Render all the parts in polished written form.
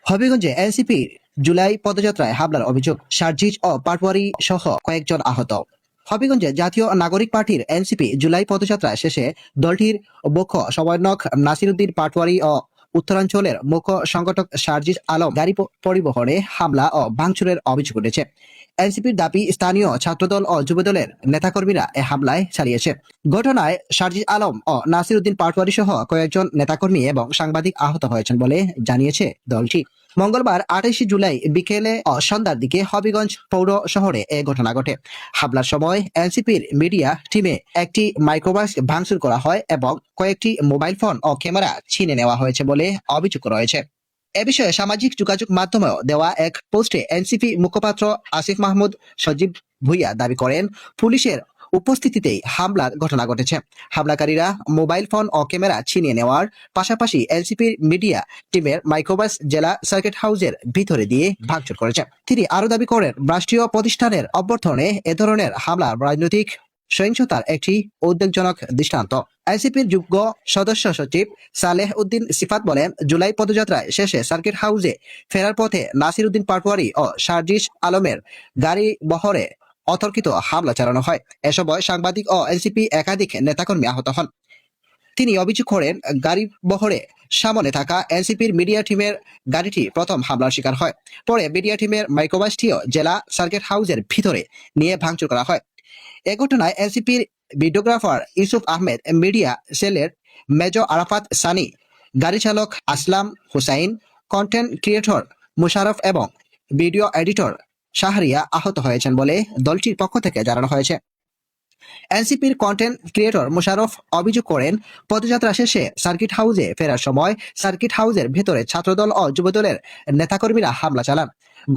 হবিগঞ্জে NCP July পদযাত্রায় হামলার অভিযোগ, সার্জিস ও পাটওয়ারি সহ কয়েকজন আহত। হবিগঞ্জে জাতীয় নাগরিক পার্টির এনসিপি জুলাই পদযাত্রা শেষে দলটির মুখ্য সমন্বয়ক নাসিরউদ্দিন পাটওয়ারি ও উত্তরাঞ্চলের মুখ্য সংগঠক সার্জিস আলম গাড়ি পরিবহনে হামলা ও ভাঙচুরের অভিযোগ উঠেছে। এনসিপির দাবি, স্থানীয় ছাত্রদল ও যুবদলের নেতাকর্মীরা এ হামলায় চালিয়েছে। ঘটনায় সার্জিস আলম ও নাসিরউদ্দিন পাটওয়ারি সহ কয়েকজন নেতাকর্মী এবং সাংবাদিক আহত হয়েছেন বলে জানিয়েছে দলটি। মঙ্গলবার 28 জুলাই বিকেলে ও সন্ধ্যার দিকে হবিগঞ্জ পৌর শহরে এ ঘটনা ঘটে। হামলার সময় এনসিপির মিডিয়া টিমে একটি মাইক্রোবাস ভাঙচুর করা হয় এবং কয়েকটি মোবাইল ফোন ও ক্যামেরা ছিনে নেওয়া হয়েছে বলে অভিযোগ রয়েছে। এ বিষয়ে সামাজিক যোগাযোগ মাধ্যমেও দেওয়া এক পোস্টে এনসিপি মুখপাত্র আসিফ মাহমুদ সজীব ভুইয়া দাবি করেন, পুলিশের উপস্থিতিতেই হামলার ঘটনা ঘটেছে। হামলাকারীরা মোবাইল ফোন ও ক্যামেরা ছিনিয়ে নেওয়ার পাশাপাশি এনসিপির মিডিয়া টিমের মাইক্রোবাস জেলা সার্কিট হাউসের ভিতরে দিয়ে ভাঙচুর করেছে। তিনি আরো দাবি করেন, রাষ্ট্রীয় প্রতিষ্ঠানের অভ্যর্থনে এ ধরনের হামলা রাজনৈতিক সহিংসতার একটি উদ্বেগজনক দৃষ্টান্ত। এনসিপির যুগ্ম সদস্য সচিব সালেহ উদ্দিন সিফাত বলেন, জুলাই পদযাত্রায় শেষে সার্কিট হাউসে ফেরার পথে নাসিরউদ্দিন পাটওয়ারি ও সার্জিস আলমের গাড়ি বহরে অতর্কিত হামলা চালানো হয়। এ সময় সাংবাদিক ও এনসিপি একাধিক নেতাকর্মী আহত হন। তিনি অভিযোগ করেন, গাড়ি বহরে সামনে থাকা এনসিপির মিডিয়া টিমের গাড়িটি প্রথম হামলার শিকার হয়। পরে মিডিয়া টিমের মাইক্রোবাসটিও জেলা সার্কিট হাউসের ভিতরে নিয়ে ভাঙচুর করা হয়। এ ঘটনায় এনসিপির ভিডিওগ্রাফার ইউসুফ আহমেদ, মিডিয়া সেলের মেজর আরাফাত সানি, গাড়ি চালক আসলাম হুসাইন, কন্টেন্ট ক্রিয়েটর মুশারফ এবং ভিডিও এডিটর শাহরিয়া আহত হয়েছেন বলে দলটির পক্ষ থেকে জানানো হয়েছে। এনসিপির কন্টেন্ট ক্রিয়েটর মুশারফ অভিযোগ করেন, পদযাত্রা শেষে সার্কিট হাউসে ফেরার সময় সার্কিট হাউসের ভেতরে ছাত্রদল ও যুবদলের নেতাকর্মীরা হামলা চালান।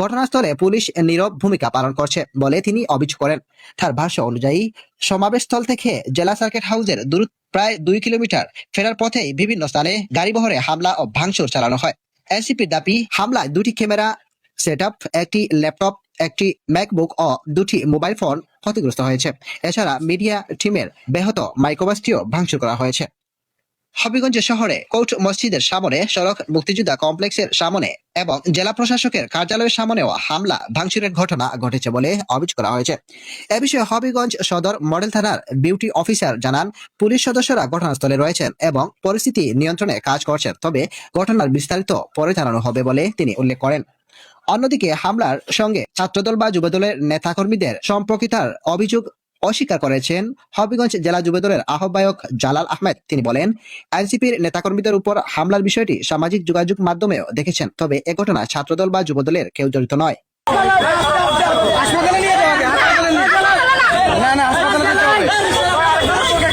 ঘটনাস্থলে পুলিশ নীরব ভূমিকা পালন করছে বলে তিনি অভিযোগ করেন। তার ভাষ্য অনুযায়ী, সমাবেশস্থল থেকে জেলা সার্কিট হাউসের দূরত্ব প্রায় 2 কিলোমিটার। ফেরার পথেই বিভিন্ন স্থানে গাড়িবহরে হামলা ও ভাঙচুর চালানো হয়। এনসিপির দাবি, হামলায় 2টি ক্যামেরা সেটআপ, একটি ল্যাপটপ, একটি ম্যাকবুক ও 2টি মোবাইল ফোন ক্ষতিগ্রস্ত হয়েছে। এছাড়া মিডিয়া টিমের ব্যাহত মাইক্রোবাসটিও ভাঙচুর করা হয়েছে। হবিগঞ্জ শহরে কোর্ট মসজিদের সামনে, সড়ক মুক্তিযোদ্ধা কমপ্লেক্সের সামনে এবং জেলা প্রশাসকের কার্যালয়ের সামনেও হামলা ভাঙচুরের ঘটনা ঘটেছে বলে অভিযোগ করা হয়েছে। এ বিষয়ে হবিগঞ্জ সদর মডেল থানার ডিউটি অফিসার জানান, পুলিশ সদস্যরা ঘটনাস্থলে রয়েছেন এবং পরিস্থিতি নিয়ন্ত্রণে কাজ করছেন, তবে ঘটনার বিস্তারিত পরে জানানো হবে বলে তিনি উল্লেখ করেন। অন্যদিকে হামলার সঙ্গে ছাত্রদল বা যুবদলের নেতাকর্মীদের সম্পর্কিতার অভিযোগ অস্বীকার করেছেন হবিগঞ্জ জেলা যুবদলের আহ্বায়ক জালাল আহমেদ। তিনি বলেন, এনসিপির নেতাকর্মীদের উপর হামলার বিষয়টি সামাজিক যোগাযোগ মাধ্যমেও দেখেছেন, তবে এ ঘটনায় ছাত্রদল বা যুবদলের কেউ জড়িত নয়। হাসপাতালে নিয়ে যাওয়া হবে, হাসপাতালে নিয়ে